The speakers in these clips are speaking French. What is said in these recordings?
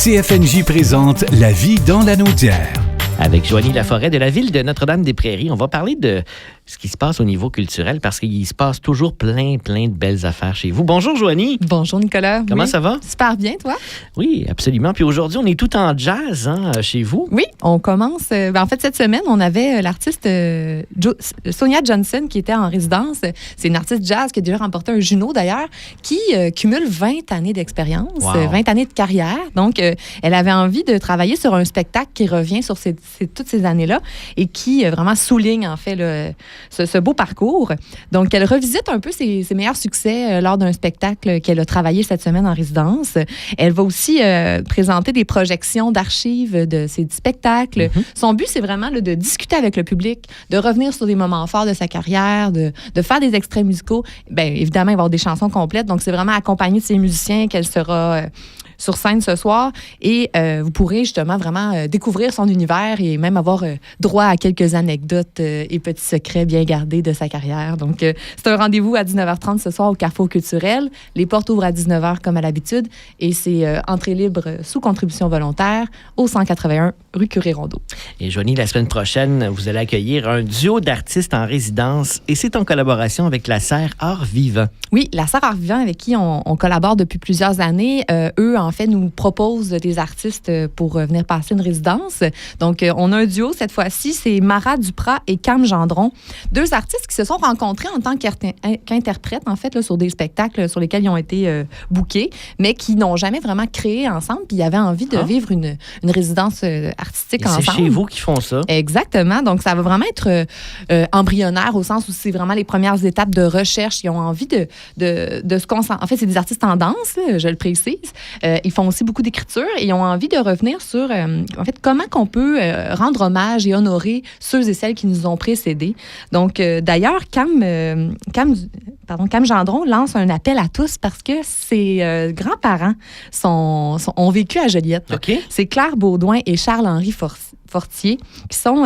CFNJ présente La vie dans la Naudière. Avec Joanie Laforêt de la ville de Notre-Dame-des-Prairies, on va parler de ce qui se passe au niveau culturel parce qu'il se passe toujours plein de belles affaires chez vous. Bonjour Joanie. Bonjour Nicolas. Comment ça va? Super bien, toi? Oui, absolument. Puis aujourd'hui, on est tout en jazz chez vous. Oui, on commence. En fait, cette semaine, on avait l'artiste Sonia Johnson qui était en résidence. C'est une artiste jazz qui a déjà remporté un Juno d'ailleurs, qui cumule 20 années d'expérience, 20 années de carrière. Donc, elle avait envie de travailler sur un spectacle qui revient sur toutes ces années-là et qui vraiment souligne en fait ce beau parcours. Donc, elle revisite un peu ses meilleurs succès lors d'un spectacle qu'elle a travaillé cette semaine en résidence. Elle va aussi présenter des projections d'archives de ses spectacles. Mm-hmm. Son but, c'est vraiment de discuter avec le public, de revenir sur des moments forts de sa carrière, de faire des extraits musicaux. Bien, évidemment, il va y avoir des chansons complètes. Donc, c'est vraiment accompagné de ses musiciens qu'elle sera sur scène ce soir et vous pourrez justement vraiment découvrir son univers et même avoir droit à quelques anecdotes et petits secrets bien gardés de sa carrière. Donc, c'est un rendez-vous à 19h30 ce soir au Carrefour culturel. Les portes ouvrent à 19h comme à l'habitude et c'est entrée libre sous contribution volontaire au 181 rue Curie-Rondeau. Et Joanie, la semaine prochaine, vous allez accueillir un duo d'artistes en résidence et c'est en collaboration avec la Serre Art Vivant. Oui, la Serre Art Vivant avec qui on collabore depuis plusieurs années. Eux, en fait, nous proposent des artistes pour venir passer une résidence. Donc, on a un duo cette fois-ci, c'est Mara Duprat et Cam Gendron. Deux artistes qui se sont rencontrés en tant qu'interprètes, en fait, là, sur des spectacles sur lesquels ils ont été bookés, mais qui n'ont jamais vraiment créé ensemble. Puis, ils avaient envie de vivre une résidence artistique et ensemble. C'est chez vous qui font ça. Exactement. Donc, ça va vraiment être embryonnaire au sens où c'est vraiment les premières étapes de recherche. Ils ont envie de se concentrer. En fait, c'est des artistes en danse, là, je le précise. Ils font aussi beaucoup d'écriture et ils ont envie de revenir sur, en fait, comment qu'on peut rendre hommage et honorer ceux et celles qui nous ont précédés. Donc, d'ailleurs, Cam Gendron lance un appel à tous parce que ses grands-parents ont vécu à Joliette. Okay. C'est Claire Baudouin et Charles-Henri Fortier qui sont,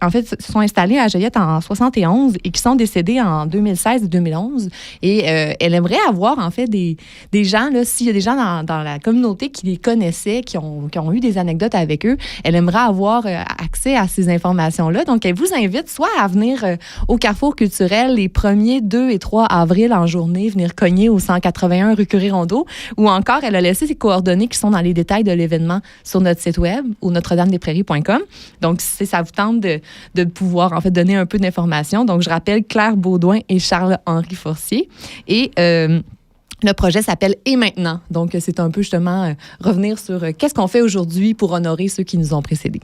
en fait, se sont installés à Joliette en 71 et qui sont décédés en 2016 et 2011. Et elle aimerait avoir, en fait, des gens, là, s'il y a des gens dans la communauté qui les connaissaient, qui ont eu des anecdotes avec eux, elle aimerait avoir accès à ces informations-là. Donc, elle vous invite soit à venir au Carrefour culturel les 1er, 2 et 3 avril en journée, venir cogner au 181 rue Curie-Rondeau, ou encore, elle a laissé ses coordonnées qui sont dans les détails de l'événement sur notre site web ou notre-dame-des-prairies.com. Donc, si ça vous tente de pouvoir, en fait, donner un peu d'informations. Donc, je rappelle Claire Baudouin et Charles-Henri Fortier. Et le projet s'appelle « Et maintenant ». Donc, c'est un peu, justement, revenir sur qu'est-ce qu'on fait aujourd'hui pour honorer ceux qui nous ont précédés.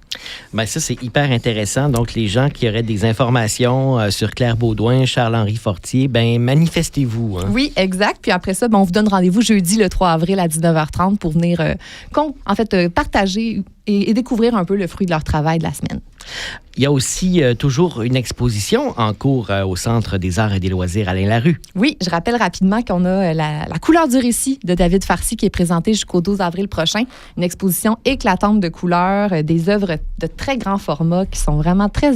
Bien, ça, c'est hyper intéressant. Donc, les gens qui auraient des informations sur Claire Baudouin, Charles-Henri Fortier, bien, manifestez-vous. Hein? Oui, exact. Puis après ça, on vous donne rendez-vous jeudi, le 3 avril à 19h30 pour venir, partager et découvrir un peu le fruit de leur travail de la semaine. Il y a aussi toujours une exposition en cours au Centre des arts et des loisirs Alain Larue. Oui, je rappelle rapidement qu'on a la couleur du récit de David Farcy qui est présentée jusqu'au 12 avril prochain. Une exposition éclatante de couleurs, des œuvres de très grand format qui sont vraiment très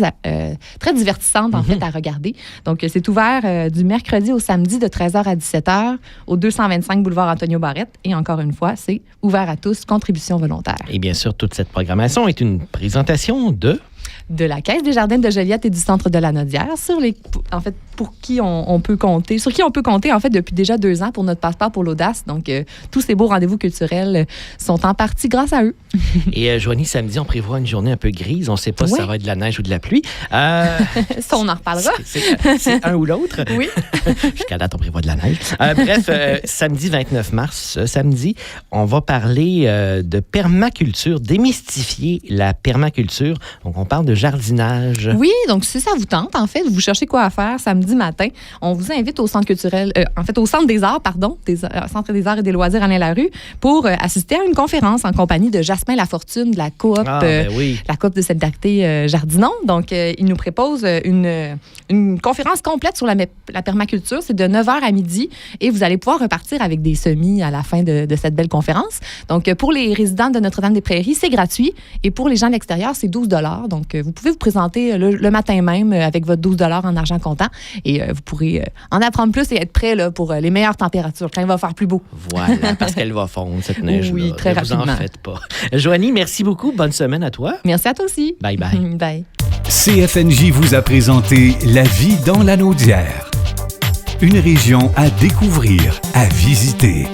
divertissantes en fait à regarder. Donc, c'est ouvert du mercredi au samedi de 13h à 17h au 225 boulevard Antonio Barrette. Et encore une fois, c'est ouvert à tous, contribution volontaire. Et bien sûr, toute cette programmation est une présentation de la Caisse des Jardins de Joliette et du Centre de la Naudière, sur qui on peut compter en fait depuis déjà 2 ans pour notre passeport pour l'audace. Donc, tous ces beaux rendez-vous culturels sont en partie grâce à eux. Et Joanie, samedi, on prévoit une journée un peu grise. On ne sait pas si ça va être de la neige ou de la pluie. Ça, on en reparlera. C'est un ou l'autre. Oui. Jusqu'à date, on prévoit de la neige. Bref, samedi 29 mars, samedi, on va parler de permaculture, démystifier la permaculture. Donc, on parle de jardinage. Oui, donc si ça vous tente, en fait, vous cherchez quoi à faire samedi matin, on vous invite au centre culturel, au centre des arts, Centre des arts et des loisirs Alain Larue, pour assister à une conférence en compagnie de Jasmin Lafortune de la coop, la coop de Solidarité Jardinon. Donc, il nous propose une conférence complète sur la permaculture. C'est de 9h à midi et vous allez pouvoir repartir avec des semis à la fin de cette belle conférence. Donc, pour les résidents de Notre-Dame-des-Prairies, c'est gratuit et pour les gens de l'extérieur, c'est 12 $. Donc, vous pouvez vous présenter le matin même avec votre 12 $ en argent comptant et vous pourrez en apprendre plus et être prêt là, pour les meilleures températures quand il va faire plus beau. Voilà, parce qu'elle va fondre, cette neige-là. Oui, très rapidement. Vous en faites pas. Joanie, merci beaucoup. Bonne semaine à toi. Merci à toi aussi. Bye bye. Bye. CFNJ vous a présenté La vie dans la Naudière. Une région à découvrir, à visiter.